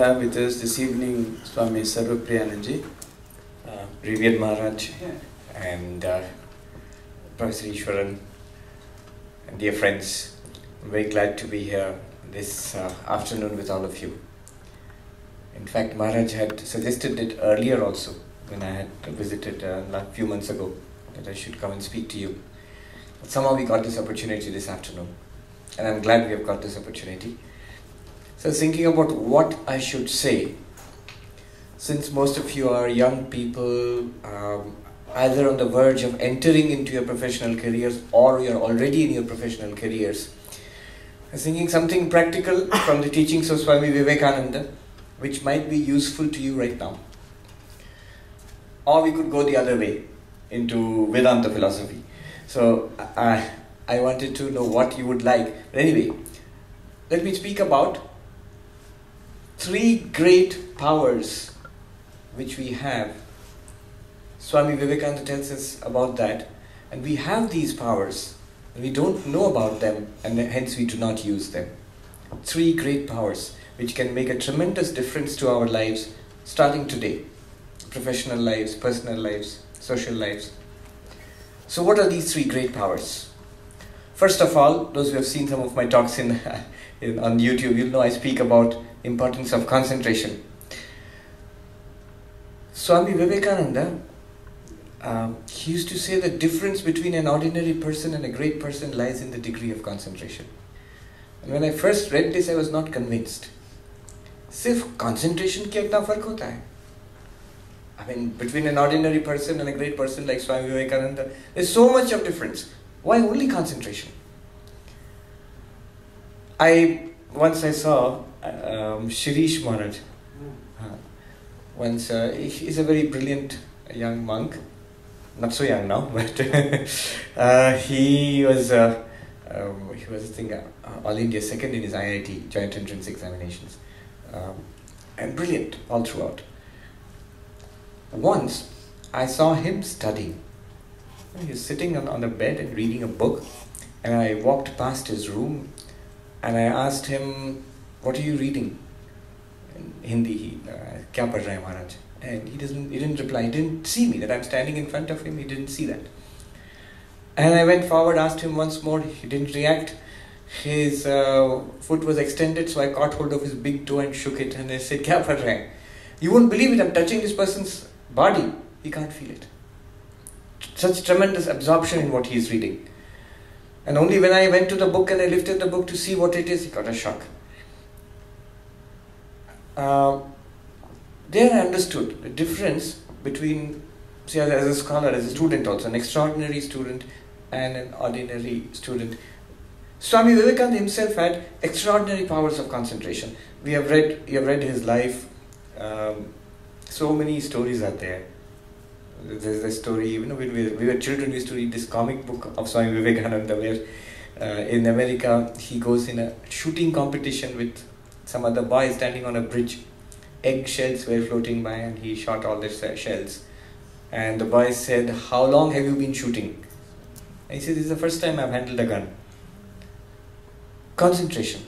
have with us this evening Swami Sarvapriyananda, Revered Maharaj, and Professor Ishwaran, and dear friends. I'm very glad to be here this afternoon with all of you. In fact, Maharaj had suggested it earlier also when I had visited a few months ago that I should come and speak to you. But somehow we got this opportunity this afternoon, and I'm glad we have got this opportunity. So I was thinking about what I should say, since most of you are young people, either on the verge of entering into your professional careers or you're already in your professional careers. I was thinking something practical from the teachings of Swami Vivekananda, which might be useful to you right now. Or we could go the other way, into Vedanta philosophy. So I wanted to know what you would like. But anyway, let me speak about three great powers which we have. Swami Vivekananda tells us about that, and we have these powers, and we don't know about them, and hence we do not use them. Three great powers which can make a tremendous difference to our lives starting today. Professional lives, personal lives, social lives. So what are these three great powers? First of all, those who have seen some of my talks on YouTube, you'll know I speak about importance of concentration. Swami Vivekananda, he used to say the difference between an ordinary person and a great person lies in the degree of concentration. And when I first read this, I was not convinced. Sirf concentration ki itna fark hota hai? I mean, between an ordinary person and a great person like Swami Vivekananda, there's so much of difference. Why only concentration? Once I saw Shirish Maharaj. He's a very brilliant young monk. Not so young now, but he was All India second in his IIT, Joint Entrance Examinations. And brilliant all throughout. Once, I saw him studying. He was sitting on the bed and reading a book, and I walked past his room, and I asked him, "What are you reading?" In Hindi, "Kya padh rahe hai Maharaj?" And he didn't reply. He didn't see me, that I'm standing in front of him. He didn't see that. And I went forward, asked him once more. He didn't react. His foot was extended, so I caught hold of his big toe and shook it, and I said, "Kya padh rahe hai?" You won't believe it, I'm touching this person's body. He can't feel it. Such tremendous absorption in what he is reading. And only when I went to the book and I lifted the book to see what it is, he got a shock. There I understood the difference between, see, as a scholar, as a student also, an extraordinary student and an ordinary student. Swami Vivekananda himself had extraordinary powers of concentration. You have read his life. So many stories are there. There's the story, when we were children, we used to read this comic book of Swami Vivekananda where in America he goes in a shooting competition with some other boy standing on a bridge. Egg shells were floating by and he shot all the shells. And the boy said, "How long have you been shooting?" And he said, "This is the first time I've handled a gun." Concentration.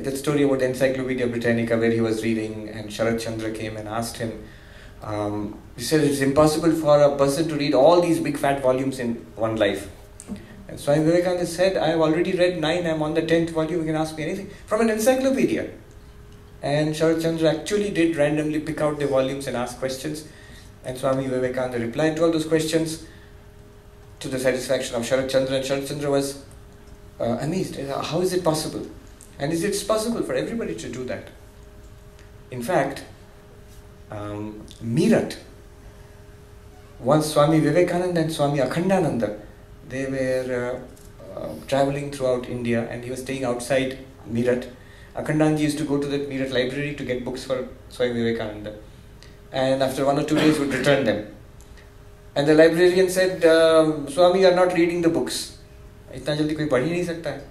That story about Encyclopedia Britannica where he was reading and Sharat Chandra came and asked him, he said it's impossible for a person to read all these big fat volumes in one life. And Swami Vivekananda said, "I have already read 9, I'm on the 10th volume, you can ask me anything from an encyclopedia." And Sharat Chandra actually did randomly pick out the volumes and ask questions, and Swami Vivekananda replied to all those questions to the satisfaction of Sharat Chandra, and Sharat Chandra was amazed. How is it possible? And is it possible for everybody to do that? In fact, Meerut, once Swami Vivekananda and Swami Akhandananda, they were traveling throughout India and he was staying outside Meerut. Akhandanji used to go to that Meerut library to get books for Swami Vivekananda. And after 1 or 2 days would return them. And the librarian said, "Swami, you are not reading the books. Itna jaldi koi padh hi nahi sakta hai."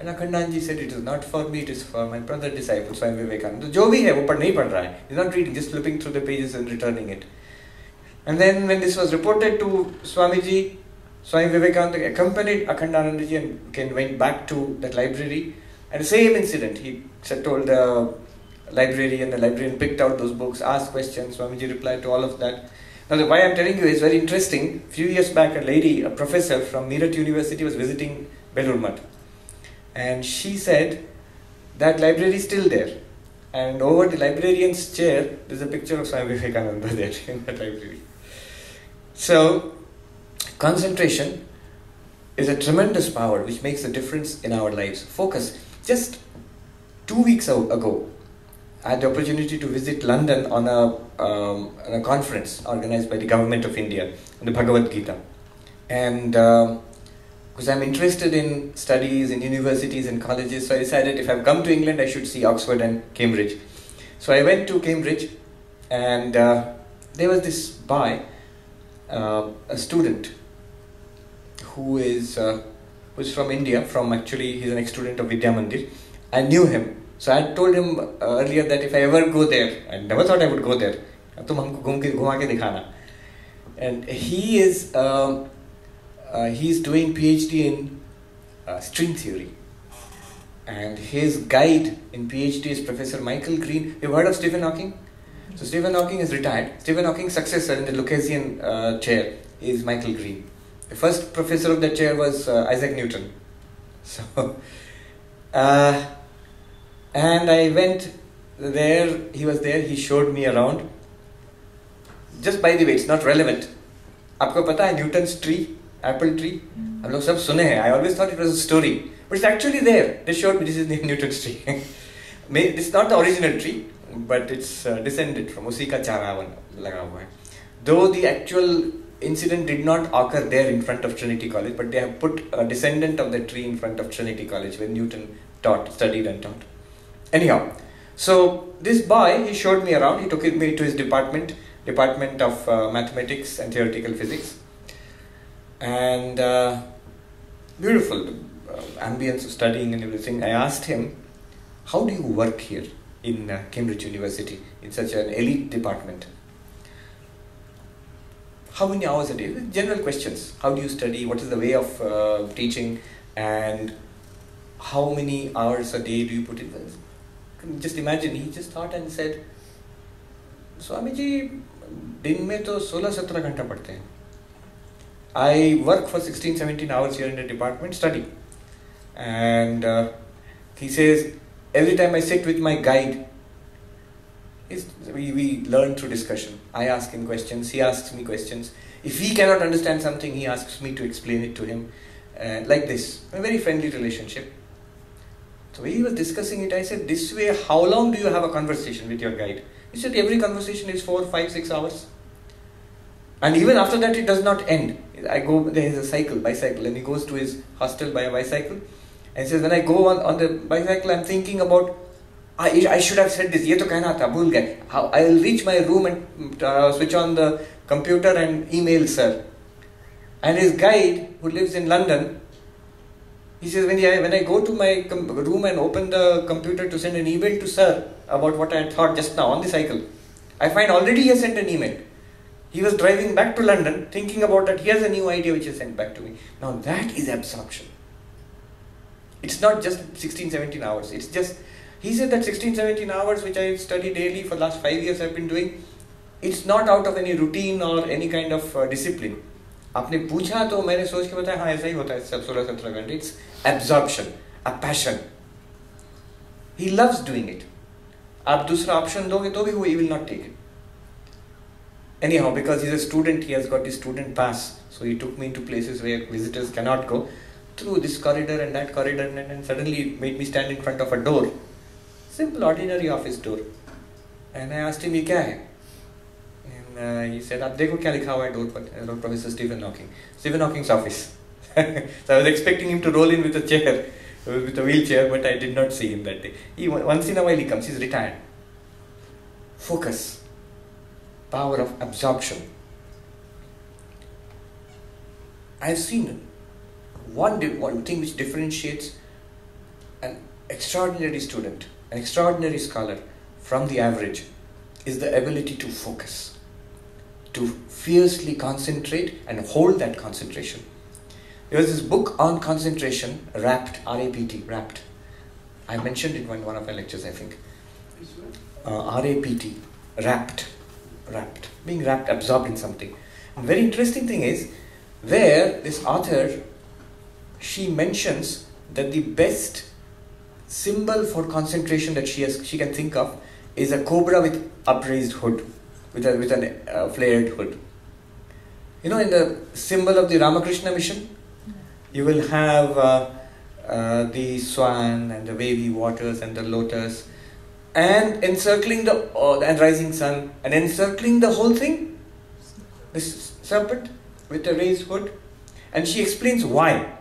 And Akhandanji said, "It is not for me, it is for my brother disciple, Swami Vivekananda. Jo bhi hai, wo nahi padh raha hai. He's not reading, just flipping through the pages and returning it." And then when this was reported to Swamiji, Swami Vivekananda accompanied Akhandanandaji and went back to that library And the same incident, he told the library, and the librarian picked out those books, asked questions, Swamiji replied to all of that. Now, why I'm telling you is very interesting. A few years back, a professor from Meerut University was visiting Belur Math. And she said that library is still there. And over the librarian's chair, there's a picture of Swami Vivekananda there in that library. So, concentration is a tremendous power which makes a difference in our lives. Focus. Just 2 weeks ago, I had the opportunity to visit London on a conference organized by the government of India on the Bhagavad Gita. And because I'm interested in studies in universities and colleges, so I decided if I've come to England, I should see Oxford and Cambridge. So I went to Cambridge, and there was this boy, a student, who's from India, he's an ex-student of Vidya Mandir. I knew him. So I had told him earlier that if I ever go there, I never thought I would go there. Tum humko ghuma ke dikhana. And he is he's doing PhD in string theory. And his guide in PhD is Professor Michael Green. You've heard of Stephen Hawking? So Stephen Hawking is retired. Stephen Hawking's successor in the Lucasian chair is Michael Green. The first professor of that chair was Isaac Newton. So, and I went there, he was there, he showed me around. Just by the way, it's not relevant. Aapko pata hai Newton's tree, apple tree? Hum log sab sune hai. I always thought it was a story. But it's actually there. They showed me this is Newton's tree. It's not the original tree, but it's descended from usi ka chara laga hua hai. Though the actual incident did not occur there in front of Trinity College, but they have put a descendant of the tree in front of Trinity College where Newton studied and taught. Anyhow, so this boy, he showed me around. He took me to his department of mathematics and theoretical physics, and beautiful ambience of studying and everything. I asked him, how do you work here in Cambridge University in such an elite department? How many hours a day? General questions. How do you study? What is the way of teaching? And how many hours a day do you put in? Just imagine, he just thought and said, Swamiji, दिन में तो 16-17 घंटा पढ़ते हैं. I work for 16-17 hours here in the department, study. And he says, every time I sit with my guide, we learn through discussion. I ask him questions, he asks me questions. If he cannot understand something, he asks me to explain it to him. Like this, a very friendly relationship. So when he was discussing it, I said, this way, how long do you have a conversation with your guide? He said, every conversation is 4, 5, 6 hours. And even after that, it does not end. There is a bicycle, and he goes to his hostel by a bicycle. And he says, when I go on the bicycle, I'm thinking about, I should have said this, ye to kehna tha, bhul gaye. How I'll reach my room and switch on the computer and email sir. And his guide, who lives in London, he says, when I go to my room and open the computer to send an email to sir about what I had thought just now on the cycle, I find already he has sent an email. He was driving back to London thinking about that he has a new idea which is sent back to me. Now that is absorption. It's not just 16-17 hours. It's just, he said that 16-17 hours which I study daily for the last 5 years I've been doing, it's not out of any routine or any kind of discipline. आपने पूछा तो मैंने सोच के बताया हाँ ऐसा ही होता है सब 16-17 घंटे. It's absorption, a passion. He loves doing it. आप दूसरा option दोगे तो भी he will not take it. Anyhow, because he's a student, he has got his student pass. So he took me into places where visitors cannot go, through this corridor and that corridor, and suddenly made me stand in front of a door. Simple, ordinary office door. And I asked him, ये क्या है? And he said, आप देखो क्या लिखा हुआ है door पर, Professor Stephen Hawking. Stephen Hawking's office. So I was expecting him to roll in with a chair, with a wheelchair, but I did not see him that day. Once in a while he comes, he's retired. Focus. Power of absorption. I've seen one thing which differentiates an extraordinary student, an extraordinary scholar from the average is the ability to focus, to fiercely concentrate and hold that concentration. There was this book on concentration, Rapt, R-A-P-T, Rapt. I mentioned it in one of my lectures, I think. R-A-P-T, rapt, being wrapped, absorbed in something. And very interesting thing is, there this author, she mentions that the best symbol for concentration that she can think of is a cobra with upraised hood, with a flared hood. You know, in the symbol of the Ramakrishna Mission, you will have the swan and the wavy waters and the lotus, and encircling the and rising sun, and encircling the whole thing, this serpent with a raised hood. And she explains why.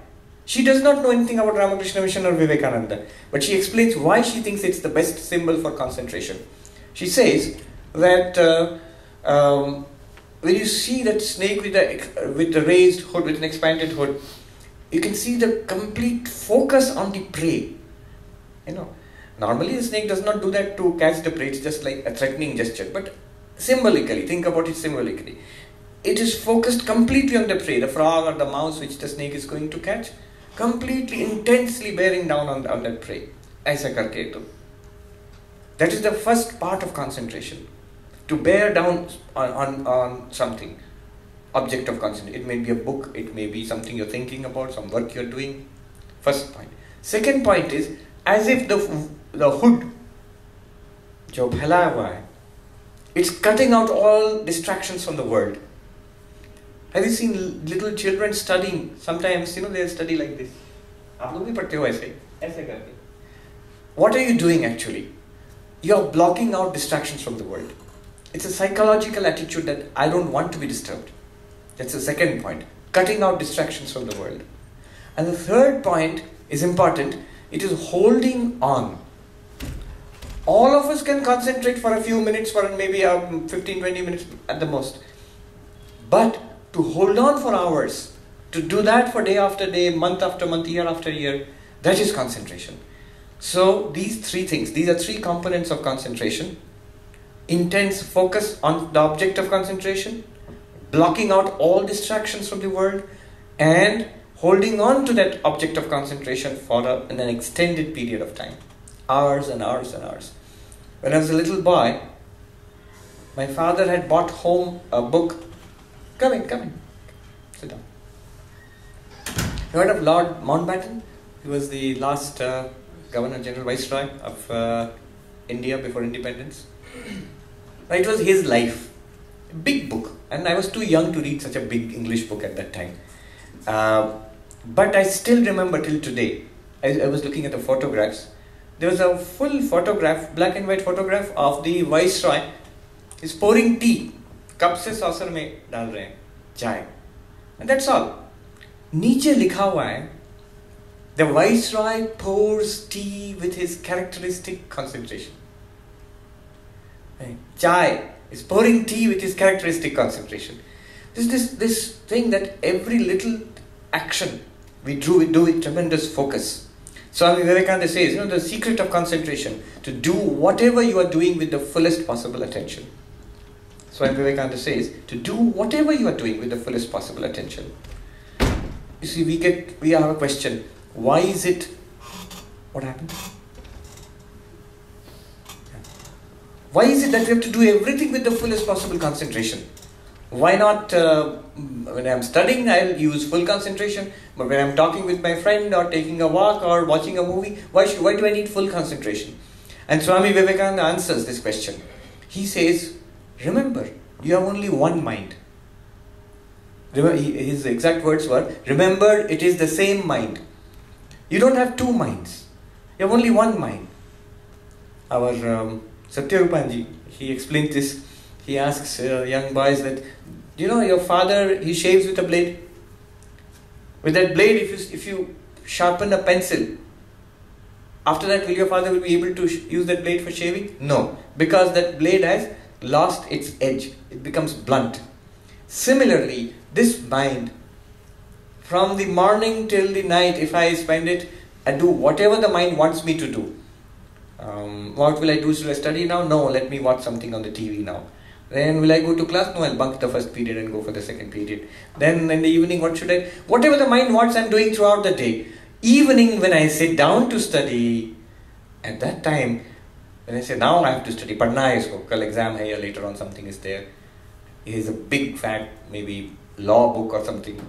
She does not know anything about Ramakrishna Mission or Vivekananda, but she explains why she thinks it's the best symbol for concentration. She says that when you see that snake with the raised hood, with an expanded hood, you can see the complete focus on the prey. You know, normally the snake does not do that to catch the prey, it's just like a threatening gesture. But symbolically, think about it symbolically. It is focused completely on the prey, the frog or the mouse which the snake is going to catch, completely, intensely bearing down on that prey. Aisa karke to. That is the first part of concentration. To bear down on something. Object of concentration. It may be a book, it may be something you're thinking about, some work you're doing. First point. Second point is, as if the hood, jo phailaya hua hai, it's cutting out all distractions from the world. Have you seen little children studying? Sometimes, they study like this. Aap log bhi padhte ho aise karke. What are you doing actually? You're blocking out distractions from the world. It's a psychological attitude that I don't want to be disturbed. That's the second point. Cutting out distractions from the world. And the third point is important. It is holding on. All of us can concentrate for a few minutes, for maybe 15-20 minutes at the most. But to hold on for hours, to do that for day after day, month after month, year after year, that is concentration. So these three things, these are three components of concentration. Intense focus on the object of concentration, blocking out all distractions from the world, and holding on to that object of concentration for an extended period of time. Hours and hours and hours. When I was a little boy, my father had brought home a book. Come in. Sit down. You heard of Lord Mountbatten? He was the last Governor General Viceroy of India before independence. It was his life. A big book. And I was too young to read such a big English book at that time. But I still remember till today. I was looking at the photographs. There was a full photograph, black and white photograph of the Viceroy. He's pouring tea. Cup se saucer mein dal rahe hain. Chai. And that's all. Niche likha hua hai. The Viceroy pours tea with his characteristic concentration. Chai is pouring tea with his characteristic concentration. This thing that every little action we do with tremendous focus. Swami Vivekananda says, the secret of concentration, to do whatever you are doing with the fullest possible attention. Swami Vivekananda says, to do whatever you are doing with the fullest possible attention. You see, we have a question. Why is it? What happened? Why is it that we have to do everything with the fullest possible concentration? Why not, when I'm studying, I'll use full concentration, but when I'm talking with my friend or taking a walk or watching a movie, why do I need full concentration? And Swami Vivekananda answers this question. He says, remember, you have only one mind. His exact words were, remember, it is the same mind. You don't have two minds. You have only one mind. Our Satyarupanji, he explains this. He asks young boys that, your father, he shaves with a blade. With that blade, if you sharpen a pencil, after that, will your father be able to use that blade for shaving? No, because that blade has lost its edge. It becomes blunt. Similarly, this mind, from the morning till the night, if I spend it, I do whatever the mind wants me to do. What will I do? Should I study now? No, let me watch something on the TV now. Then will I go to class? No, I'll bunk the first period and go for the second period. Then in the evening, what should I? Whatever the mind wants, I'm doing throughout the day. Evening, when I sit down to study, At that time, when I say now I have to study, padna hai isko, kal exam hai or later on something is there. It is a big fat maybe law book or something.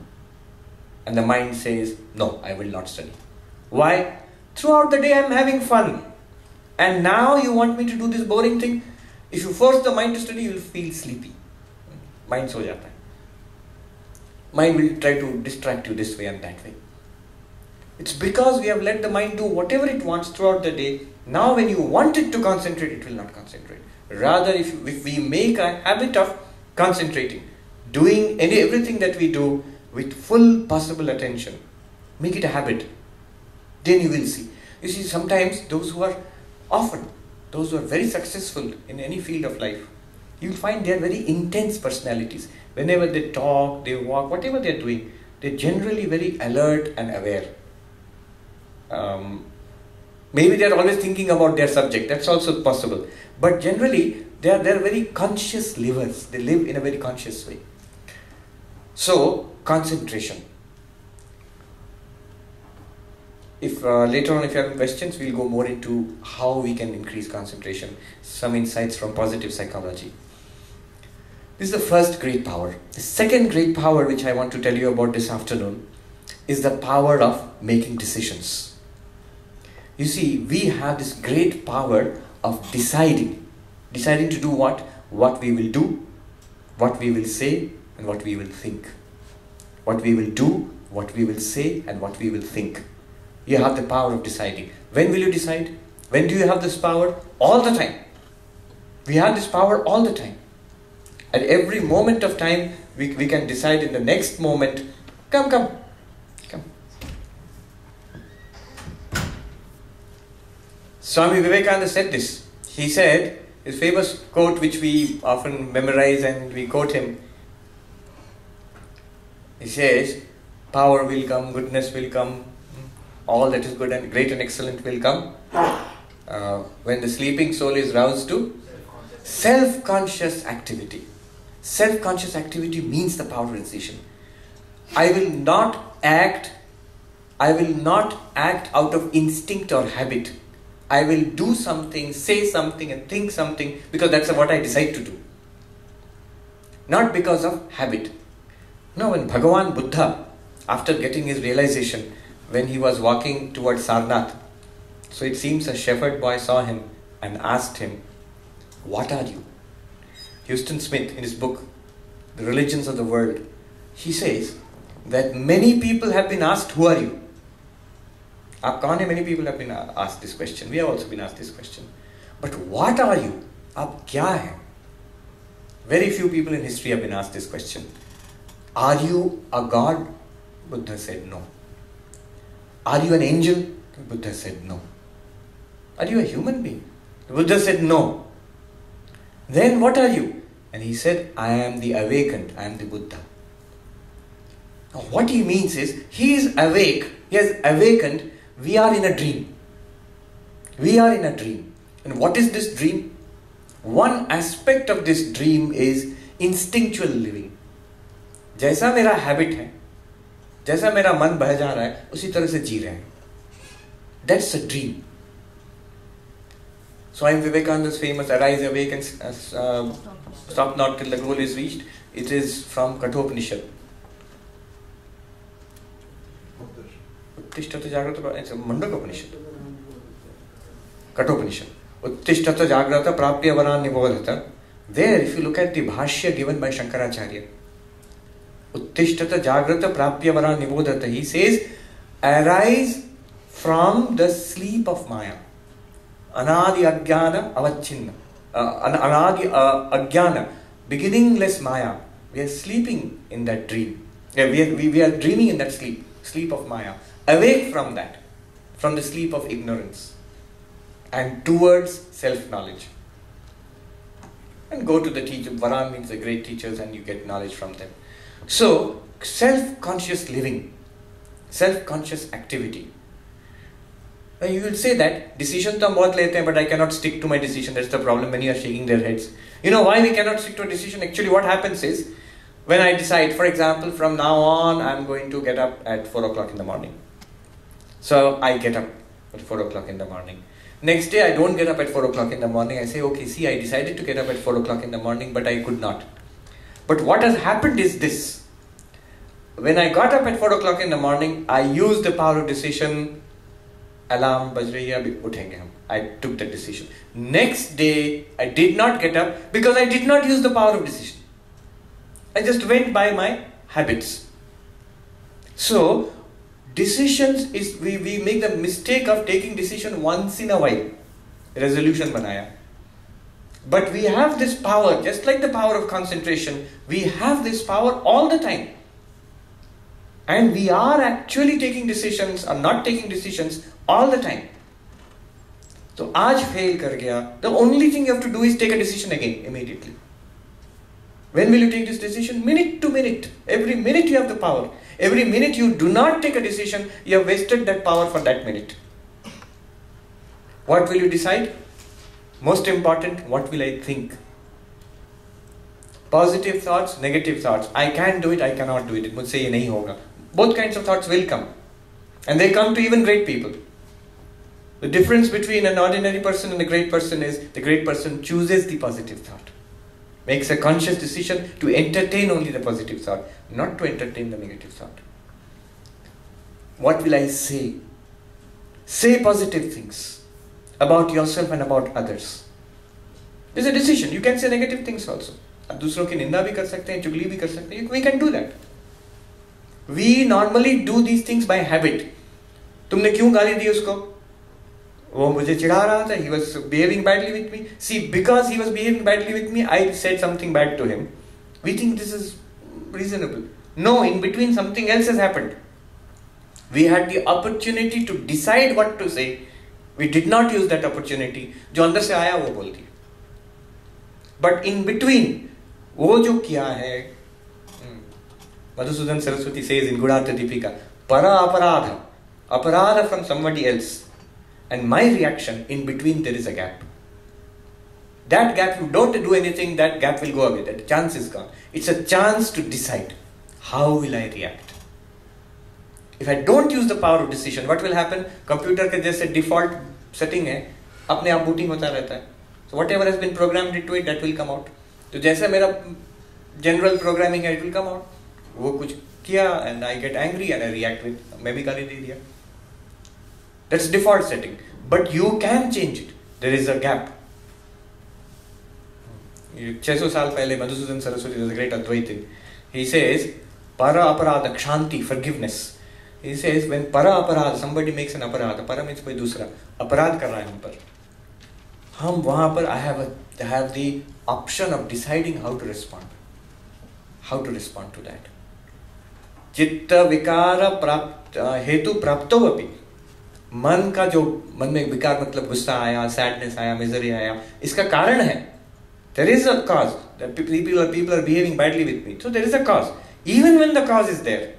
And the mind says, no, I will not study. Why? Throughout the day I am having fun. And now you want me to do this boring thing? If you force the mind to study, you will feel sleepy. Mind so jata hai. Mind will try to distract you this way and that way. It's because we have let the mind do whatever it wants throughout the day. Now when you want it to concentrate, it will not concentrate. Rather, if we make a habit of concentrating, doing everything that we do with full possible attention, make it a habit, then you will see. You see, sometimes those who are very successful in any field of life, you will find they are very intense personalities. Whenever they talk, they walk, whatever they are doing, they are generally very alert and aware. Maybe they are always thinking about their subject, that's also possible. But generally, they are very conscious livers. They live in a very conscious way. So, concentration. If later on, if you have questions, we'll go more into how we can increase concentration. Some insights from positive psychology. This is the first great power. The second great power which I want to tell you about this afternoon is the power of making decisions. You see, we have this great power of deciding. Deciding to do what? What we will do, what we will say, and what we will think. What we will do, what we will say, and what we will think. You have the power of deciding. When will you decide? When do you have this power? All the time. We have this power all the time. At every moment of time, we can decide in the next moment, come. Swami Vivekananda said this. He said, his famous quote which we often memorize and we quote him. He says, power will come, goodness will come, all that is good and great and excellent will come when the sleeping soul is roused to self-conscious activity. Self-conscious activity means the power of decision. I will not act out of instinct or habit. I will do something, say something and think something because that's what I decide to do. Not because of habit. No, when Bhagavan Buddha, after getting his realization, when he was walking towards Sarnath, so it seems a shepherd boy saw him and asked him, what are you? Houston Smith, in his book, The Religions of the World, he says that many people have been asked, who are you? Many people have been asked this question. We have also been asked this question. But what are you? Aap kya hai? Very few people in history have been asked this question. Are you a god? Buddha said no. Are you an angel? Buddha said no. Are you a human being? Buddha said no. Then what are you? And he said, I am the awakened. I am the Buddha. Now what he means is, he is awake. He has awakened. We are in a dream. We are in a dream. And what is this dream? One aspect of this dream is instinctual living. जैसा मेरा habit है, जैसा मेरा मन बह जा रहा है, उसी तरह से जी रहे हैं. That's a dream. Swami Vivekananda's famous Arise, Awake and Stop Not Till the Goal is Reached. It is from Kathopanishad. Uttishthata Jagrata, it's a Mundakopanishad. Kathopanishad. Uttishthata Jagrata Prapya Varan Nibodhata. There, if you look at the Bhashya given by Shankaracharya, Uttishthata Jagrata Prapya Varan Nibodhata, he says, arise from the sleep of Maya. Anadi Ajnana Avachinna. Anadi Ajnana, beginningless Maya. We are sleeping in that dream. We are dreaming in that sleep of Maya. Awake from that, from the sleep of ignorance, and towards self-knowledge. And go to the teacher. Varan means the great teachers, and you get knowledge from them. So, self-conscious living, self-conscious activity. Now you will say that decision to hum bahut lete hain, but I cannot stick to my decision. That's the problem. Many are shaking their heads. You know why we cannot stick to a decision? Actually, what happens is, when I decide, for example, from now on, I'm going to get up at 4 o'clock in the morning. So I get up at 4 o'clock in the morning. Next day I don't get up at 4 o'clock in the morning. I say, okay, see, I decided to get up at 4 o'clock in the morning, but I could not. But what has happened is this. When I got up at 4 o'clock in the morning, I used the power of decision. Alarm baj rahi hai, abhi uthenge hum. I took the decision. Next day, I did not get up because I did not use the power of decision. I just went by my habits. So, decisions is, we make the mistake of taking decision once in a while. Resolution banaya. But we have this power, just like the power of concentration, we have this power all the time. And we are actually taking decisions or not taking decisions all the time. So, aaj fail kar gaya. The only thing you have to do is take a decision again, immediately. When will you take this decision? Minute to minute. Every minute you have the power. Every minute you do not take a decision, you have wasted that power for that minute. What will you decide? Most important, what will I think? Positive thoughts, negative thoughts. I can do it, I cannot do it. Mujhse ye nahi hoga. Both kinds of thoughts will come. And they come to even great people. The difference between an ordinary person and a great person is the great person chooses the positive thought. Makes a conscious decision to entertain only the positive thought, not to entertain the negative thought. What will I say? Say positive things about yourself and about others. It's a decision. You can say negative things also. आप दूसरों की निंदा भी कर सकते हैं, चुगली भी कर सकते हैं. We can do that. We normally do these things by habit. तुमने क्यों गाली दी उसको? वो मुझे चिढ़ा रहा था. He was behaving badly with me. See, because he was behaving badly with me, I said something bad to him. We think this is reasonable. No, in between something else has happened. We had the opportunity to decide what to say. We did not use that opportunity. जो अंदर से आया वो बोल दिया. But in between, वो जो किया है, Madhusudan Saraswati says in Gudata Deepika, para aparadha, aparadha from somebody else. And my reaction, in between there is a gap. That gap, you don't do anything, that gap will go away. That chance is gone. It's a chance to decide. How will I react? If I don't use the power of decision, what will happen? Computer के जैसे default setting है, अपने आप booting होता रहता है. So whatever has been programmed into it, that will come out. तो जैसे मेरा general programming है, it will come out. वो कुछ किया and I get angry and I react with, मैं भी गाली दे दिया. That's default setting. But you can change it. There is a gap. 600 साल पहले Madhusudan Saraswati was a great Advaitin. He says, para aparadha, kshanti, forgiveness. He says, when para aparadha, somebody makes an aparadha, para means कोई दूसरा अपराध कर रहा है हम पर. हम वहाँ पर I have the option of deciding how to respond. How to respond to that. चित्त विकार प्राप्त हेतु प्राप्तो अपि. मन का जो मन में विकार मतलब गुस्सा आया, सैडनेस आया, मिजरी आया, इसका कारण है. There is a cause. That people are behaving badly with me. So there is a cause. Even when the cause is there,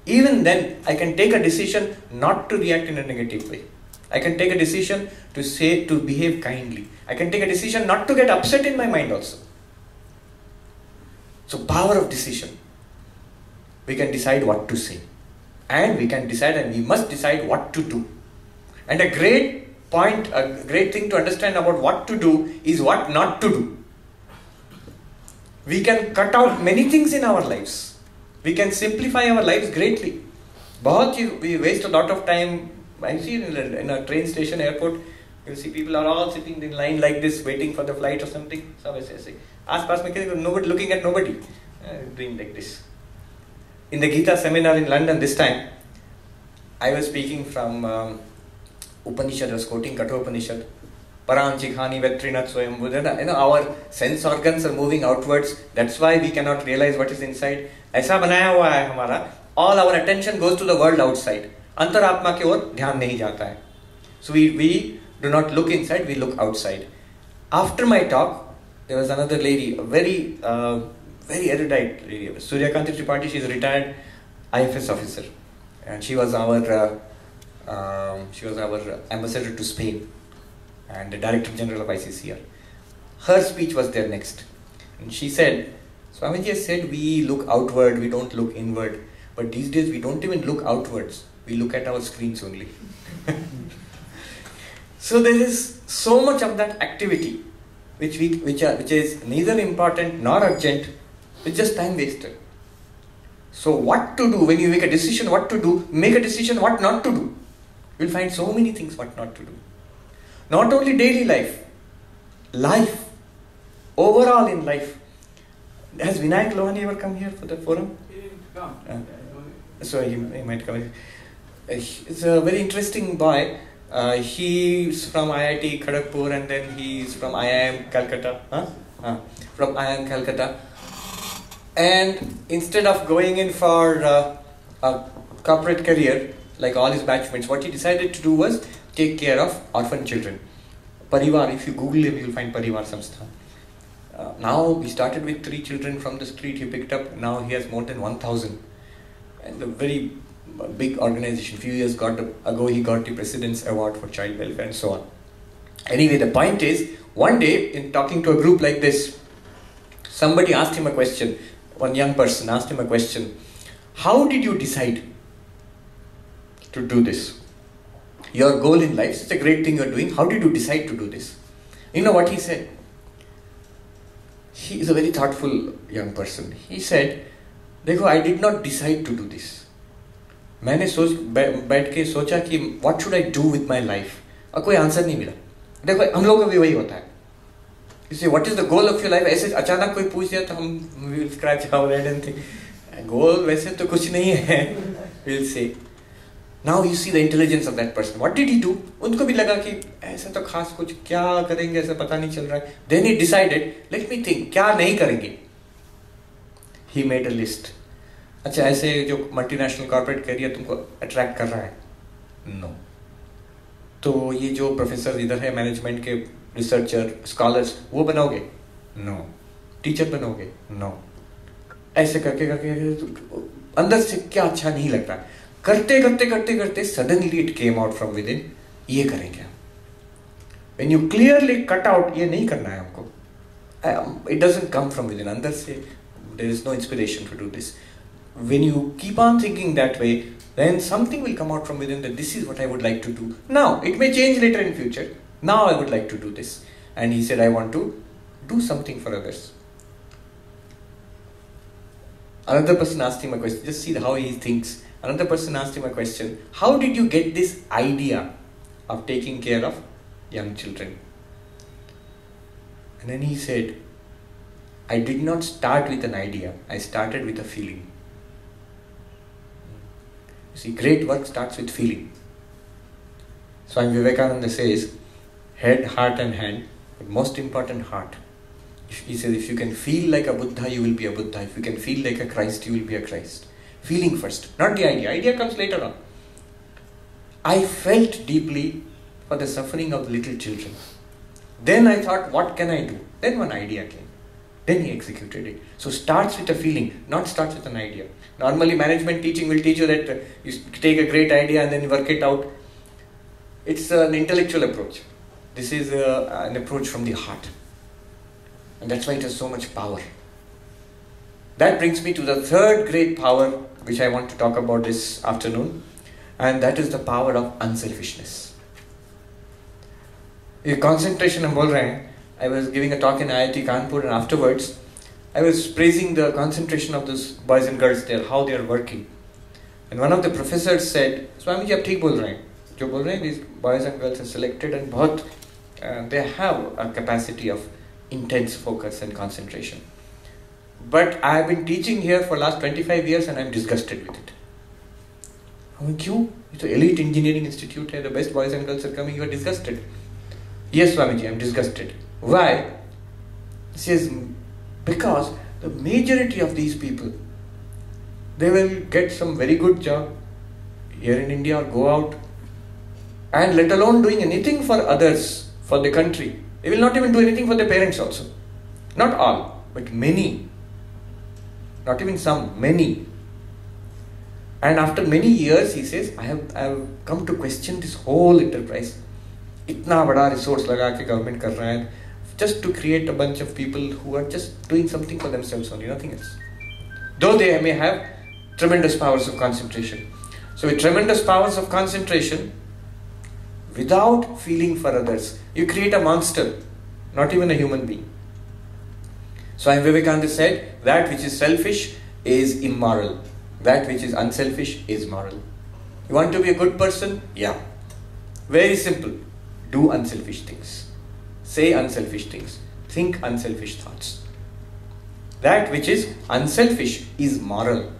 even then I can take a decision not to react in a negative way. I can take a decision to behave kindly. I can take a decision not to get upset in my mind also. So power of decision. We can decide what to say. And we can decide and we must decide what to do. And a great thing to understand about what to do is what not to do. We can cut out many things in our lives. We can simplify our lives greatly. We waste a lot of time. I see in a train station, airport, you see people are all sitting in line like this, waiting for the flight or something. Nobody looking at nobody, doing like this. In the Gita seminar in London this time, I was speaking from Upanishad, I was quoting Katha Upanishad. Param Chikhani Vetrinat Swayam Buddha. Our sense organs are moving outwards. That's why we cannot realize what is inside. ऐसा बनाया हुआ है हमारा. All our attention goes to the world outside. अंतरात्मा की ओर ध्यान नहीं जाता है. So we do not look inside, we look outside. After my talk, there was another lady, a very erudite lady. Suryakanti Tripathi, she is a retired IFS officer. And she was our ambassador to Spain and the Director General of ICCR. Her speech was there next. And she said, Swamiji has said we look outward, we don't look inward. But these days we don't even look outwards. We look at our screens only. So there is so much of that activity which is neither important nor urgent, it's just time wasted. So what to do when you make a decision what to do, make a decision what not to do. You'll find so many things what not to do. Not only daily life, overall in life. Has Vinayak Lohani ever come here for the forum? He didn't come. So he might come. He's a very interesting boy. He's from IIT Kharagpur and then he's from IIM Calcutta. From IIM Calcutta. And instead of going in for a corporate career, like all his batchmates, what he decided to do was take care of orphan children. Parivar, if you Google him, you'll find Parivar Samstha. Now he started with 3 children from the street he picked up. Now he has more than 1,000. And a very big organization. Few years ago he got the President's Award for Child Welfare and so on. Anyway, the point is, one day in talking to a group like this, somebody asked him a question. One young person asked him a question. How did you decide to do this? Your goal in life, it's a great thing you're doing. How did you decide to do this? You know what he said? He is a very thoughtful young person. He said, देखो, I did not decide to do this. मैंने बैठ के सोचा कि what should I do with my life? और कोई answer नहीं मिला. देखो, हम लोगों का भी वही होता है. You say, what is the goal of your life? ऐसे अचानक कोई पूछ दिया तो हम will scratch our head and think, goal वैसे तो कुछ नहीं है. We'll say. Now you see the intelligence of that person. What did he do? उनको भी लगा कि ऐसा तो खास कुछ क्या करेंगे ऐसा पता नहीं चल रहा है. Then he decided, let me think, क्या नहीं करेंगे. He made a list. अच्छा, ऐसे जो मल्टीनेशनल कॉर्पोरेट करियर तुमको अट्रैक्ट कर रहा है? No. तो ये जो प्रोफेसर इधर है मैनेजमेंट के रिसर्चर स्कॉलर्स वो बनोगे? No. टीचर बनोगे? No. ऐसे करके अंदर से क्या अच्छा नहीं लग रहा. करते suddenly it came out from within, ये करेंगे हम. When you clearly cut out, ये नहीं करना है हमको. It doesn't come from within. अंदर से there is no inspiration to do this. When you keep on thinking that way, then something will come out from within that this is what I would like to do. Now, it may change later in future. Now I would like to do this. And he said, I want to do something for others. Another person asked him a question. Just see how he thinks. Another person asked him a question. How did you get this idea of taking care of young children? And then he said, I did not start with an idea. I started with a feeling. You see, great work starts with feeling. Swami Vivekananda says, head, heart and hand, but most important heart. He says, if you can feel like a Buddha, you will be a Buddha. If you can feel like a Christ, you will be a Christ. Feeling first, not the idea. Idea comes later on. I felt deeply for the suffering of little children. Then I thought, what can I do? Then one idea came. Then he executed it. So starts with a feeling, not starts with an idea. Normally management teaching will teach you that you take a great idea and then you work it out. It's an intellectual approach. This is an approach from the heart. And that's why it has so much power. That brings me to the third great power which I want to talk about this afternoon. And that is the power of unselfishness. Concentration हम बोल रहे हैं. I was giving a talk in IIT Kanpur and afterwards I was praising the concentration of those boys and girls there, how they are working. And one of the professors said, Swami ji, आप ठीक बोल रहे हैं. जो बोल रहे हैं, these boys and girls are selected and बहुत, they have a capacity of intense focus and concentration. But I have been teaching here for last 25 years and I am disgusted with it. क्यों? ये तो elite engineering institute है, the best boys and girls are coming, you are disgusted. Yes, Swamiji, I am disgusted. Why? He says, because the majority of these people, they will get some very good job here in India or go out, and let alone doing anything for others, for the country. They will not even do anything for their parents also. Not all, but many. Not even some, many. And after many years, he says, I have come to question this whole enterprise. इतना बड़ा resource लगा के government कर रहा है just to create a bunch of people who are just doing something for themselves only, nothing else. Though they may have tremendous powers of concentration. So with tremendous powers of concentration, without feeling for others, you create a monster, not even a human being. Swami Vivekananda said, that which is selfish is immoral. That which is unselfish is moral. You want to be a good person? Yeah. Very simple. Do unselfish things. Say unselfish things. Think unselfish thoughts. That which is unselfish is moral.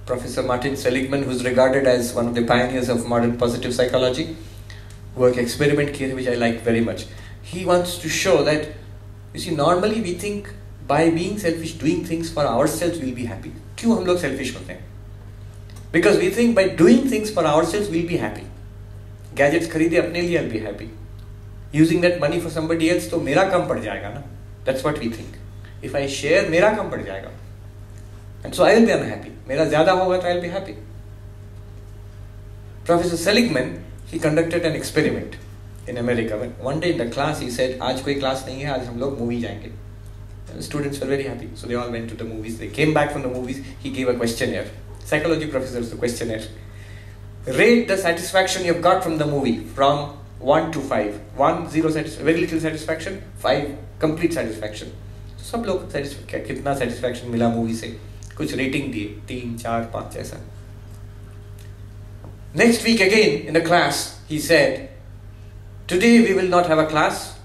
Professor Martin Seligman, who is regarded as one of the pioneers of modern positive psychology, work experiment here, which I like very much. He wants to show that, you see, normally we think by being selfish, doing things for ourselves, we'll be happy. क्यों हम लोग selfish होते हैं? Because we think by doing things for ourselves, we'll be happy. Gadgets खरीदे अपने लिए, I'll be happy. Using that money for somebody else, तो मेरा कम पड़ जाएगा ना? That's what we think. If I share, मेरा कम पड़ जाएगा. And so I will be unhappy. मेरा ज़्यादा होगा तो I'll be happy. Professor Seligman, he conducted an experiment in America. One day in the class, he said, आज कोई class नहीं है, आज हम लोग movie जाएंगे. The students were very happy. So they all went to the movies. They came back from the movies. He gave a questionnaire. Psychology professor is the questionnaire. Rate the satisfaction you've got from the movie from 1 to 5. 1, 0, very little satisfaction. 5, complete satisfaction. So सब लोग कितना satisfaction मिला movie से? कुछ rating दिए 3, 4, 5 ऐसा. Next week again in the class, he said, today we will not have a class.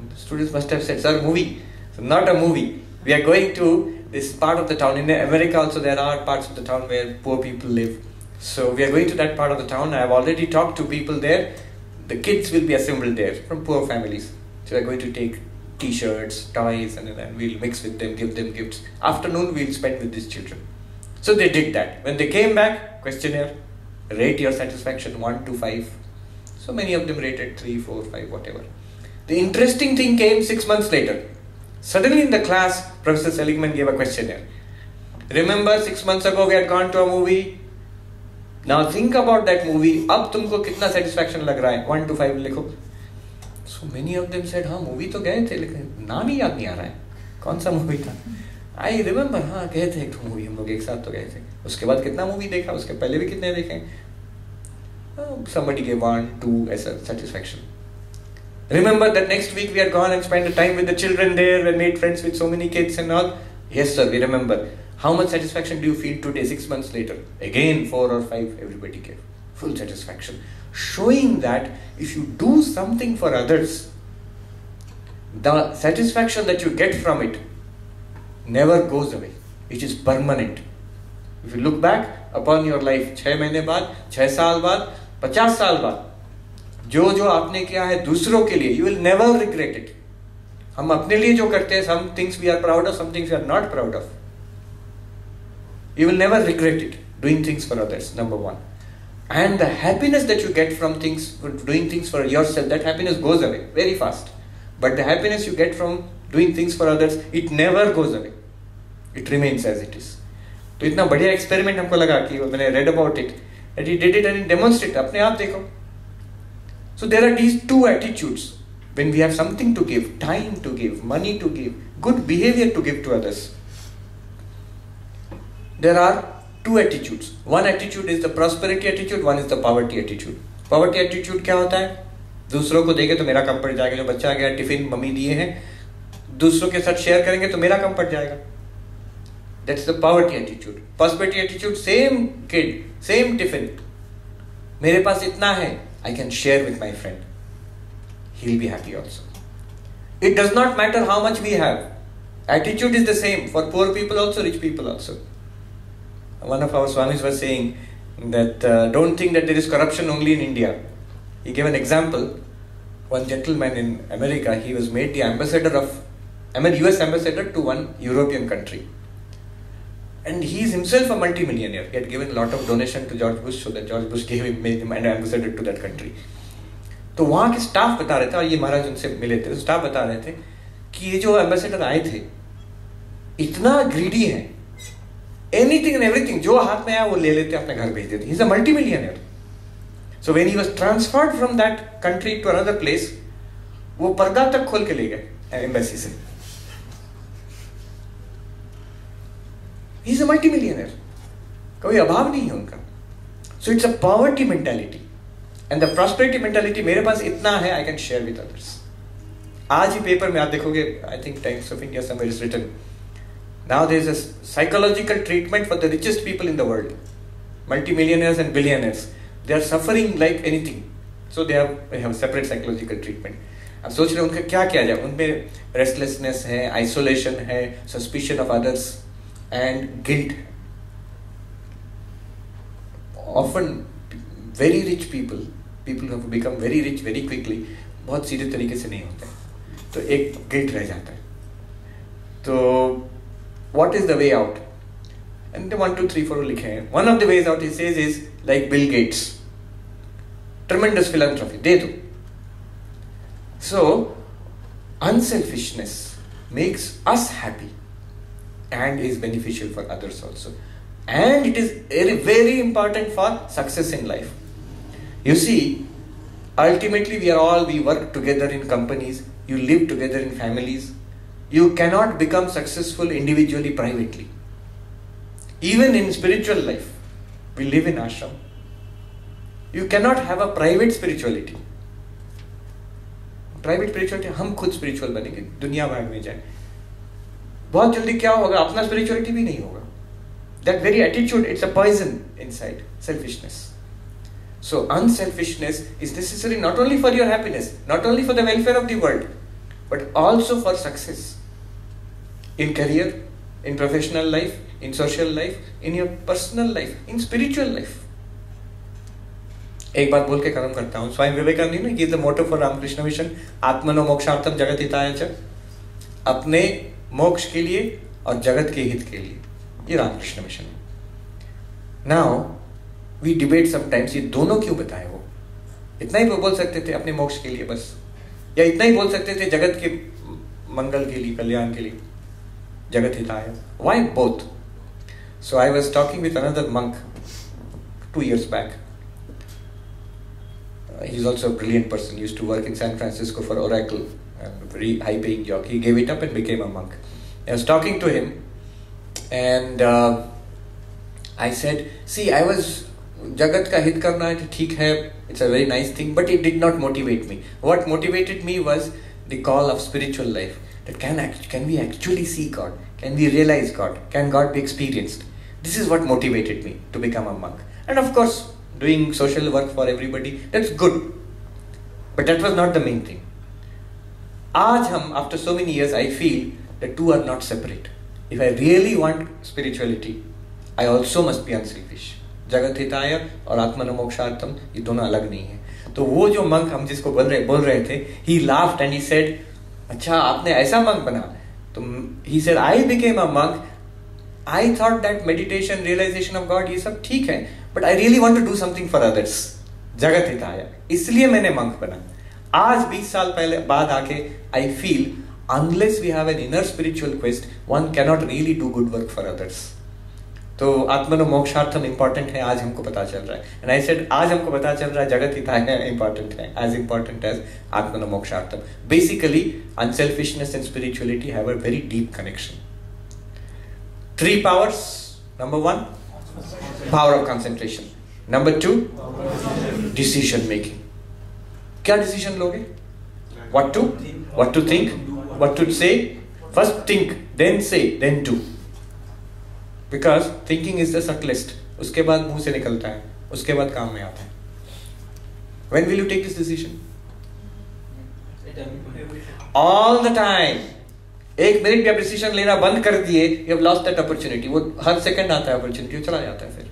The students must have said, sir, movie. So not a movie. We are going to this part of the town. In America also there are parts of the town where poor people live. So we are going to that part of the town. I have already talked to people there. The kids will be assembled there from poor families. So we are going to take t-shirts, toys, and then we'll mix with them, give them gifts. Afternoon we'll spend with these children. So they did that. When they came back, questionnaire, rate your satisfaction 1 to 5. So many of them rated 3, 4, 5, whatever. The interesting thing came 6 months later. Suddenly in the class, Professor Seligman gave a questionnaire. Remember 6 months ago we had gone to a movie? Now think about that movie. अब तुमको कितना satisfaction लग रहा है? 1 to 5 लिखो. So many of them said, हाँ movie तो गए थे लेकिन नाम ही याद नहीं आ रहा है. कौन सा movie था? I remember, हाँ गए थे एक movie, हम लोग एक साथ तो गए थे. उसके बाद कितना movie देखा? उसके पहले भी कितने देखे? Somebody gave 1, 2 as a satisfaction. Remember that next week we had gone and spent the time with the children there and made friends with so many kids and all? Yes sir, we remember. How much satisfaction do you feel today, 6 months later? Again 4 or 5, everybody gave. Full satisfaction. Showing that if you do something for others, the satisfaction that you get from it never goes away. It is permanent. If you look back upon your life, 6 महीने बाद, 6 साल बाद, 50 साल बाद, जो आपने किया है दूसरों के लिए, you will never regret it. हम अपने लिए जो करते हैं, some things we are proud of, some things we are not proud of. You will never regret it, doing things for others, number one. And the happiness that you get from things, doing things for yourself, that happiness goes away very fast. But the happiness you get from doing things for others, it never goes away. It remains as it is. तो इतना बढ़िया experiment हमको लगा कि when I read about it, that he did it and he demonstrated. अपने आप देखो. So there are these two attitudes. When we have something to give, time to give, money to give, good behavior to give to others, there are two attitudes. One attitude is the prosperity attitude, one is the poverty attitude. Poverty attitude क्या होता है? दूसरों को देंगे तो मेरा कम पड़ जाएगा. जो बच्चा आ गया टिफिन मम्मी दिए हैं, दूसरों के साथ शेयर करेंगे तो मेरा कम पड़ जाएगा. That's the poverty attitude. Prosperity attitude, same kid, same tiffin. मेरे पास इतना है, I can share with my friend. He'll be happy also. It does not matter how much we have. Attitude is the same for poor people also, rich people also. One of our Swamis was saying that don't think that there is corruption only in India. He gave an example. One gentleman in America, he was made the ambassador of, US ambassador to one European country. And he is himself a multi-millionaire. He had given a lot of donation to George Bush so that George Bush made him an ambassador to that country. तो वहाँ के staff बता रहे थे, और ये महाराज उनसे मिले थे, तो स्टाफ बता रहे थे कि ये जो एम्बेसडर आए थे इतना ग्रीडी है, एनीथिंग एंड एवरीथिंग जो हाथ में आया वो ले लेते अपने घर भेज देते. He is a multi millionaire. So when he was transferred from that country to another place, वो पर्दा तक खोल के ले गए एम्बेसी से. He is a multi millionaire. कोई अभाव नहीं है उनका. So it's a poverty mentality. And the prosperity mentality, मेरे पास इतना है, I can share with others. आज ही पेपर में आप देखोगे, I think Times of India somewhere is written, now there is a psychological treatment for the richest people in the world, multimillionaires and billionaires. They are suffering like anything, so they have separate psychological treatment. अब सोच रहे हैं उनका क्या किया जाए. उनमें restlessness है, isolation है, suspicion of others and guilt. Often very rich people who have become very rich very quickly, बहुत सीधे तरीके से नहीं होते, तो एक गिल्ट रह जाता है. तो what is the way out? And the 1 2 3 4 लिखे हैं. One of the ways out, he says, is like Bill Gates, tremendous philanthropy, दे दो. So unselfishness makes us happy and is beneficial for others also, and it is very, very important for success in life. You see, ultimately we work together in companies, you live together in families. You cannot become successful individually, privately. Even in spiritual life, we live in ashram. You cannot have a private spirituality. Private spirituality, हम खुद spiritual बनेंगे, दुनिया भाग में जाए. बहुत जल्दी क्या होगा, अपना spirituality भी नहीं होगा. That very attitude, it's a poison inside, selfishness. So unselfishness is necessary not only for your happiness, not only for the welfare of the world, but also for success in career, in professional life, in social life, in your personal life, in spiritual life. एक बात बोल के खत्म करता हूँ. स्वामी विवेकानंद ने, he is the motto for Ramakrishna Mission, आत्मनो मोक्षार्थम जगत हिताय च, अपने मोक्ष के लिए और जगत के हित के लिए. ये रामकृष्ण मिशन है. Now we debate sometimes, ये दोनों क्यों बताए. वो इतना ही बोल सकते थे अपने मोक्ष के लिए बस, या इतना ही बोल सकते थे जगत के मंगल के लिए, कल्याण के लिए, जगत हिताय. Why both? So I was talking with another monk 2 years back. He's also a brilliant person. He used to work in San Francisco for Oracle, a very high paying job. He gave it up and became a monk. I was talking to him and I said, see, I was Jagat ka hit karna hai, theek hai, it's a very nice thing, but it did not motivate me. What motivated me was the call of spiritual life. That can we actually see God? Can we realize God? Can God be experienced? This is what motivated me to become a monk. And of course, doing social work for everybody, that's good. But that was not the main thing. Aaj after so many years, I feel the two are not separate. If I really want spirituality, I also must be unselfish. जगत हिताय और आत्मनो मोक्षार्थम, ये दोनों अलग नहीं है. तो वो जो मंक हम जिसको बोल रहे थे, he laughed and he said, अच्छा आपने ऐसा मंक बना. तो he said, I became a monk. I thought that meditation, realization of God, ये सब ठीक है, but I really want to do something for others. जगत हिताय, इसलिए मैंने मंक बना. आज 20 साल पहले बाद आके I feel unless we have an inner spiritual quest, one cannot really do good work for others. तो आत्मनो मोक्षार्थम इम्पोर्टेंट है, आज हमको पता चल रहा है. एंड आई सेड, आज हमको पता चल रहा है जगत हिताय इम्पोर्टेंट है, एज इम्पोर्टेंट एज आत्मनो मोक्षार्थम. Basically unselfishness and spirituality have a very deep connection. 3 powers. Number 1, power of concentration. Number 2, decision making. क्या डिसीजन लोगे? What to think, what to say. First think, then say, then do. Because thinking is the subtlest. उसके बाद मुंह से निकलता है, उसके बाद काम में आता है. When will you take this decision? All the time. 1 minute भी आप डिसीजन लेना बंद कर दिए, you have lost that opportunity. वो हर सेकंड आता है opportunity, वो चला जाता है फिर.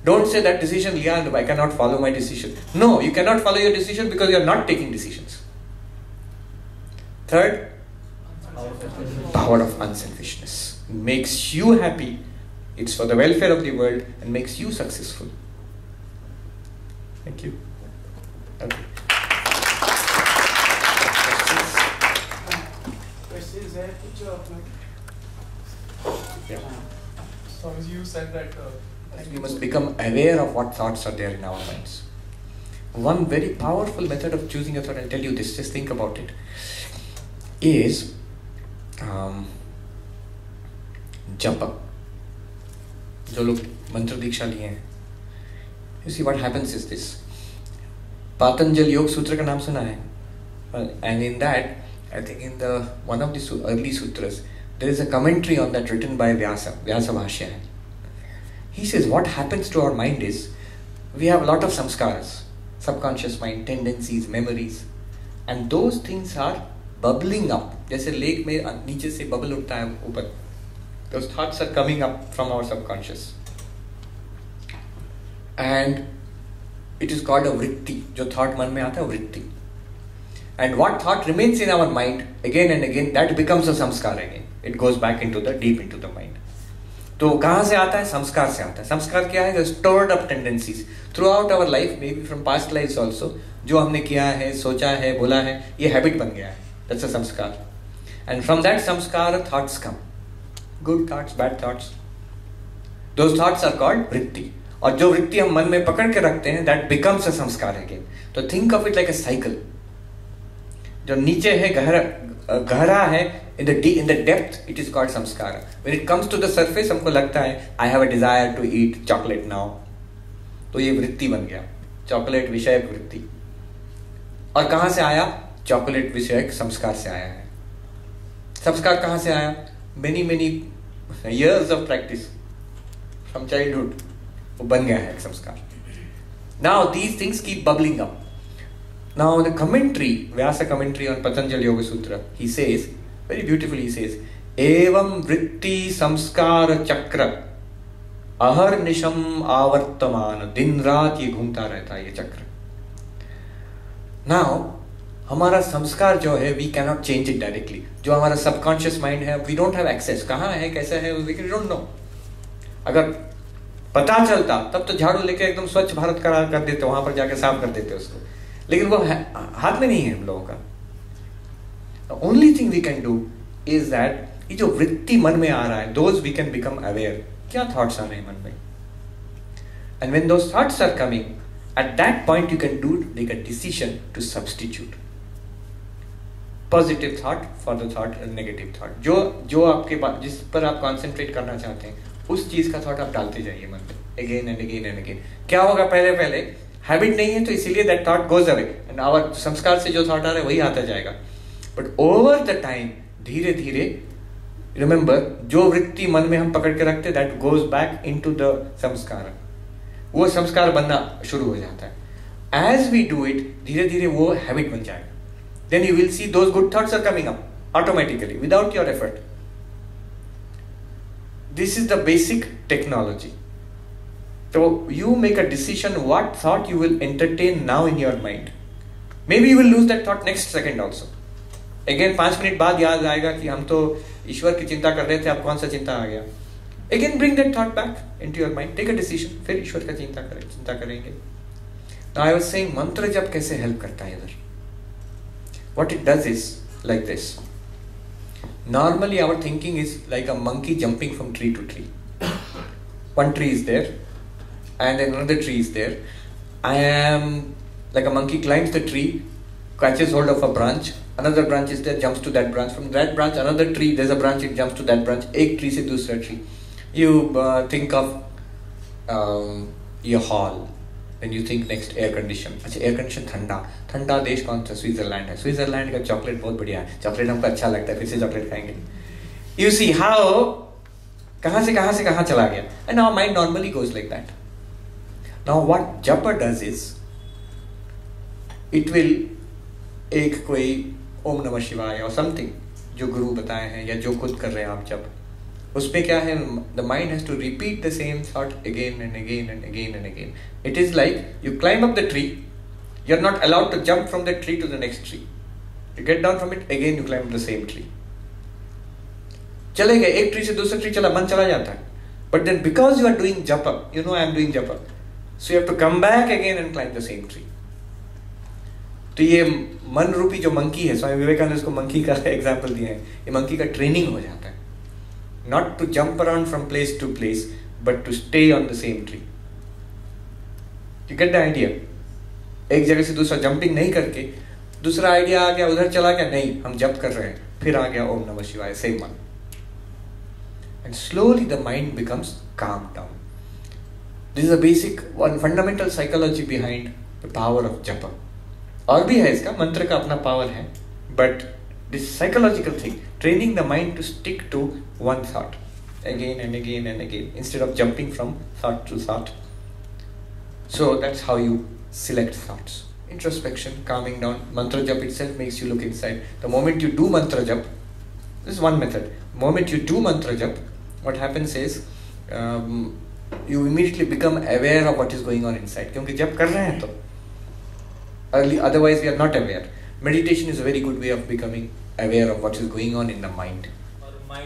Don't say that decision लिया, I cannot follow my decision. No, you cannot follow your decision because you are not taking decisions. 3rd, power of unselfishness. Makes you happy, it's for the welfare of the world and makes you successful. Thank you. Okay. Questions है कुछ अपने? Yeah. So you said that we must become aware of what thoughts are there in our minds. One very powerful method of choosing a thought, I'll tell you this, just think about it, is जप. जो लोग मंत्र दीक्षा लिए हैं, You see what happens is this. Patanjali Yoga Sutra का नाम सुना है? And in that, I think in the one of the early sutras, there is a commentary on that written by Vyasa Bhashya. He says what happens to our mind is, we have a lot of samskaras, subconscious mind, tendencies, memories, and those things are bubbling up. जैसे lake में नीचे से bubble उठता है ऊपर. Those thoughts are coming up from our subconscious. And it is called a vritti. जो thought मन में आता है vritti. And what thought remains in our mind again and again, that becomes a samskar again. It goes back deep into the mind. तो कहाँ से आता है? संस्कार से आता है. संस्कार क्या है? The stored up tendencies throughout our life, maybe from past lives also, जो हमने किया है, सोचा है, बोला है, ये habit बन गया है. That's a samskar. And from that samskar, thoughts come. Good thoughts, bad thoughts. Those thoughts are called vritti. और जो वृत्ति हम मन में पकड़ के रखते हैं, that becomes a संस्कार again. तो think of it like a cycle. जो नीचे है गहरा है, in the depth it is called samskara. When it comes to the surface, हमको लगता है I have a desire to eat chocolate now. तो ये वृत्ति बन गया, चॉकलेट विषयक वृत्ति. और कहाँ से आया? चॉकलेट विषयक संस्कार से आया है. संस्कार कहाँ से आया? many years of practice from childhood. वो बन गया है एक संस्कार. Now these things keep bubbling up. Now the commentary, Vyasa commentary on Patanjali Yoga Sutra, he says, very beautifully he says, Evam vritti samskara chakra ahar-nisham avartaman. दिन रात ये घूमता रहता है ये चक्र. Now हमारा संस्कार जो है, we cannot change it directly. जो हमारा subconscious mind है, we don't have access. कहाँ है, कैसा है, we don't know. अगर पता चलता तब तो झाड़ू लेके एकदम स्वच्छ भारत कर देते, वहां पर जाके साफ कर देते उसको. लेकिन वो हाथ में नहीं है हम लोगों का. The only thing we can do is that ये जो वृत्ति मन में आ रहा है, those we can become aware. क्या thoughts आ रहे हैं मन में? And when those thoughts are coming, at that point you can make a decision to substitute positive thought for the thought and negative thought. जो आपके पास, जिस पर आप concentrate करना चाहते हैं, उस चीज का थॉट आप डालते जाइए मन में again and again and again. क्या होगा? पहले हैबिट नहीं है तो इसीलिए that thought goes away, and our संस्कार से जो थॉट आ रहा है वही आता जाएगा. बट ओवर द टाइम, धीरे धीरे, रिमेंबर, जो वृत्ति मन में हम पकड़ के रखते, that goes back into the संस्कार. वो संस्कार बनना शुरू हो जाता है. एज वी डू इट, धीरे धीरे वो हैबिट बन जाएगा. Then you will see those good thoughts are coming up automatically without your effort. This is the basic technology. So you make a decision what thought you will entertain now in your mind. Maybe you will lose that thought next second also. Again 5 minute बाद याद आएगा कि हम तो ईश्वर की चिंता कर रहे थे, अब कौन सा चिंता आ गया. Again bring that thought back into your mind. Take a decision. फिर ईश्वर का चिंता करेंगे. Now I was saying मंत्र जप कैसे हेल्प करता है इधर. What it does is like this. Normally our thinking is like a monkey jumping from tree to tree. One tree is there and then another tree is there. I am like a monkey climbs the tree, catches hold of a branch, another branch is there, jumps to that branch, from that branch another tree, there's a branch, it jumps to that branch, एक tree से दूसरा tree. You think of your hall, then you think next air condition. अच्छा air condition, ठंडा देश कौन सा? Switzerland है. Switzerland का चॉकलेट बहुत बढ़िया है, चॉकलेट हमको अच्छा लगता है, फिर से चॉकलेट खाएंगे. You see how कहाँ से कहाँ चला गया. And our mind normally goes like that. Now what japa does is, it will एक कोई ओम नमः शिवाय और समथिंग जो गुरु बताए हैं या जो खुद कर रहे हैं आप जब, उसमें क्या है, the mind has to repeat the same thought again and again and again and again. It is like you climb up the tree, you are not allowed to jump from that tree to the next tree. You get down from it, again you climb the same tree. चले गए, एक tree से दूसरे tree चला, मन चला जाता है. But then because you are doing japa, you know I am doing japa, so you have to come back again and climb the same tree. तो ये मन रूपी जो मंकी है, स्वामी विवेकानंद इसको मंकी का एग्जाम्पल दिए हैं, ये मंकी का ट्रेनिंग हो जाता है. Not to jump around from place to place, but to stay on the same tree. You get the idea? एक जगह से दूसरा जंपिंग नहीं करके, दूसरा आइडिया आ गया, उधर चला गया, नहीं, हम जप कर रहे हैं, फिर आ गया ओम नमः शिवाय, same one. And slowly the mind becomes calmed down. This is a basic, one fundamental psychology behind the power of japa. और भी है इसका, मंत्र का अपना power है, but this psychological thing, training the mind to stick to one thought again and again and again instead of jumping from thought to thought. So that's how you select thoughts. Introspection, calming down. Mantra jap itself makes you look inside. The moment you do mantra jap, this is one method. The moment you do mantra jap, what happens is you immediately become aware of what is going on inside. क्योंकि जब कर रहे हैं तो otherwise we are not aware. Meditation is a very good way of becoming aware of what is going on in the mind.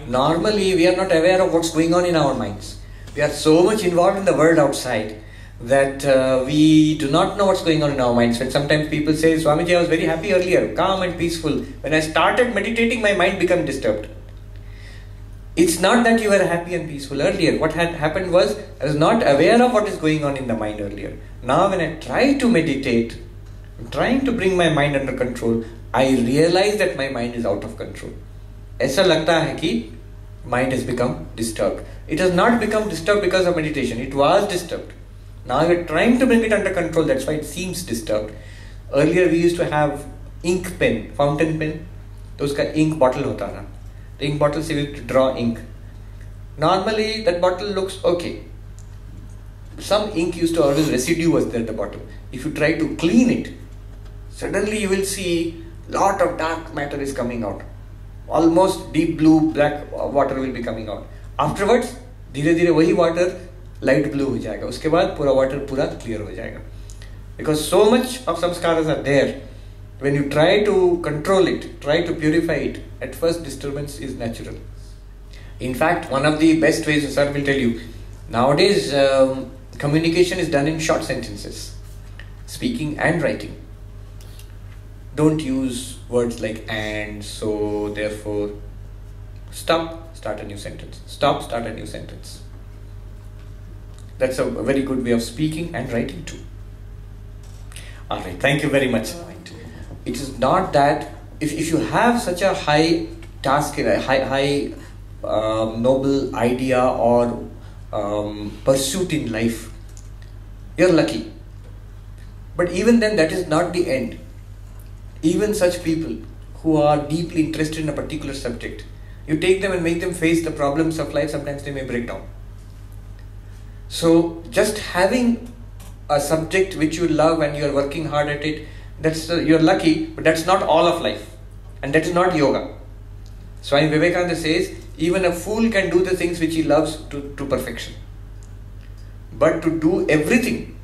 Normally we are not aware of what's going on in our minds. We are so much involved in the world outside that we do not know what's going on in our minds. When sometimes people say, Swamiji, I was very happy earlier, calm and peaceful. When I started meditating, my mind became disturbed. It's not that you were happy and peaceful earlier. What had happened was, I was not aware of what is going on in the mind earlier. Now when I try to meditate, I'm trying to bring my mind under control, I realize that my mind is out of control. ऐसा लगता है कि mind has become disturbed. It has not become disturbed because of meditation. It was disturbed. Now we're trying to bring it under control. That's why it seems disturbed. Earlier we used to have ink pen, fountain pen. तो उसका ink bottle होता था. The ink bottle se we used to draw ink. Normally that bottle looks okay. Some ink used to always residue was there at the bottom. If you try to clean it, suddenly you will see lot of dark matter is coming out. Almost deep blue, black water will be coming out. Afterwards, धीरे धीरे वही water light blue हो जाएगा. उसके बाद पूरा water पूरा clear हो जाएगा. Because so much of samskaras are there. When you try to control it, try to purify it, at first disturbance is natural. In fact, one of the best ways, sir will tell you, nowadays communication is done in short sentences, speaking and writing. Don't use words like and, so, therefore. Stop, start a new sentence. Stop, start a new sentence. That's a very good way of speaking and writing too. Alright, thank you very much. It is not that if you have such a high task, a high noble idea or pursuit in life, you're lucky. But even then, that is not the end. Even such people who are deeply interested in a particular subject, you take them and make them face the problems of life, sometimes they may break down. So just having a subject which you love and you are working hard at it, that's you're lucky, but that's not all of life. And that is not yoga. Swami Vivekananda says, even a fool can do the things which he loves to perfection. But to do everything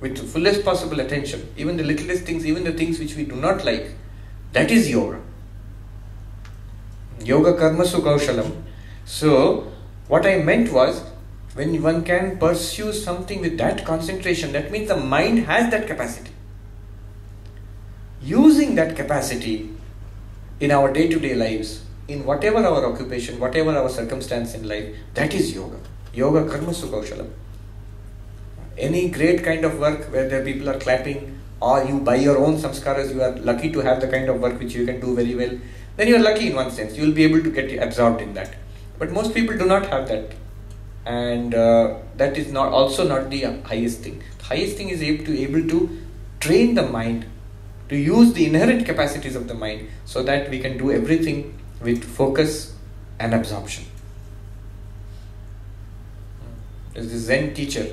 with the fullest possible attention, even the littlest things, even the things which we do not like, that is yoga. Yoga karma su kaushalam. So, what I meant was, when one can pursue something with that concentration, that means the mind has that capacity. Using that capacity in our day-to-day lives, in whatever our occupation, whatever our circumstance in life, that is yoga. Yoga karma su kaushalam. Any great kind of work where there people are clapping, or you by your own samskaras, you are lucky to have the kind of work which you can do very well, then you are lucky in one sense. You will be able to get absorbed in that. But most people do not have that. And that is also not the highest thing. The highest thing is able to train the mind, to use the inherent capacities of the mind so that we can do everything with focus and absorption. There's this Zen teacher,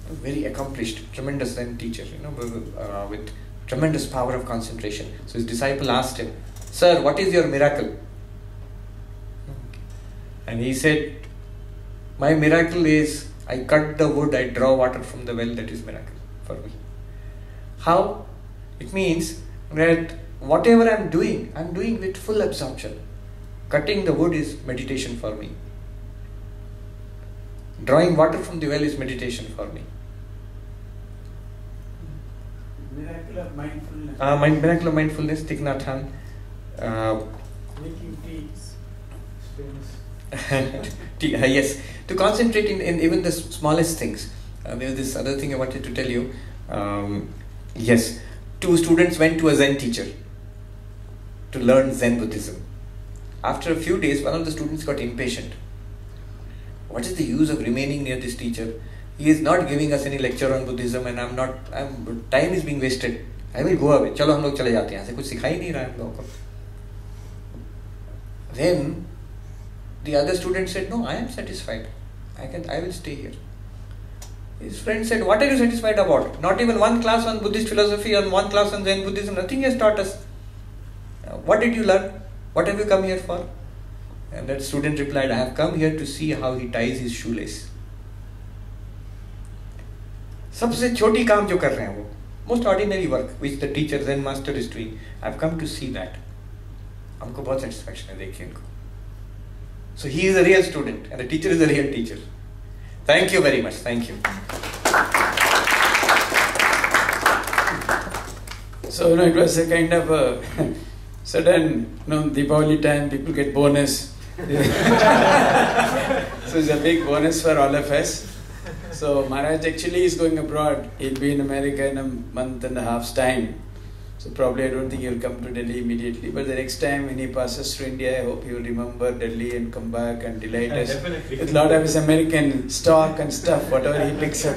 a very accomplished, tremendous Zen teacher, with tremendous power of concentration. So his disciple asked him, "Sir, what is your miracle?" And he said, "My miracle is I cut the wood, I draw water from the well, that is miracle for me." How? It means that whatever I'm doing with full absorption. Cutting the wood is meditation for me. Drawing water from the well is meditation for me. Miracle of mindfulness. Miracle of mindfulness, Thich Nhat Hanh. Making tea. Yes, to concentrate in even the smallest things. There was this other thing I wanted to tell you. Yes, 2 students went to a Zen teacher to learn Zen Buddhism. After a few days, one of the students got impatient. What is the use of remaining near this teacher? He is not giving us any lecture on Buddhism, and time is being wasted. I will go away. चलो हम लोग चले जाते हैं यहाँ से, कुछ सिखा ही नहीं रहा है हम लोगों को. Then the other student said, no, I am satisfied. I will stay here. His friend said, what are you satisfied about? Not even one class on Buddhist philosophy, or one class on Zen Buddhism, nothing he has taught us. What did you learn? What have you come here for? And that student replied, I have come here to see how he ties his shoelace. सबसे छोटी काम जो कर रहे हैं वो, most ordinary work which the teacher Zen master is doing, I have come to see that. हमको बहुत satisfaction है, देखिए इनको. So he is a real student and the teacher is a real teacher. Thank you very much. Thank you. So, it was a kind of a sudden, Diwali time, people get bonus. So it's a big bonus for all of us. So Maharaj actually is going abroad. He'll be in America in a month and a half's time. So probably I don't think he'll come to Delhi immediately. But the next time when he passes through India, I hope he will remember Delhi and come back and delight us with a lot of his American stock and stuff, whatever he picks up.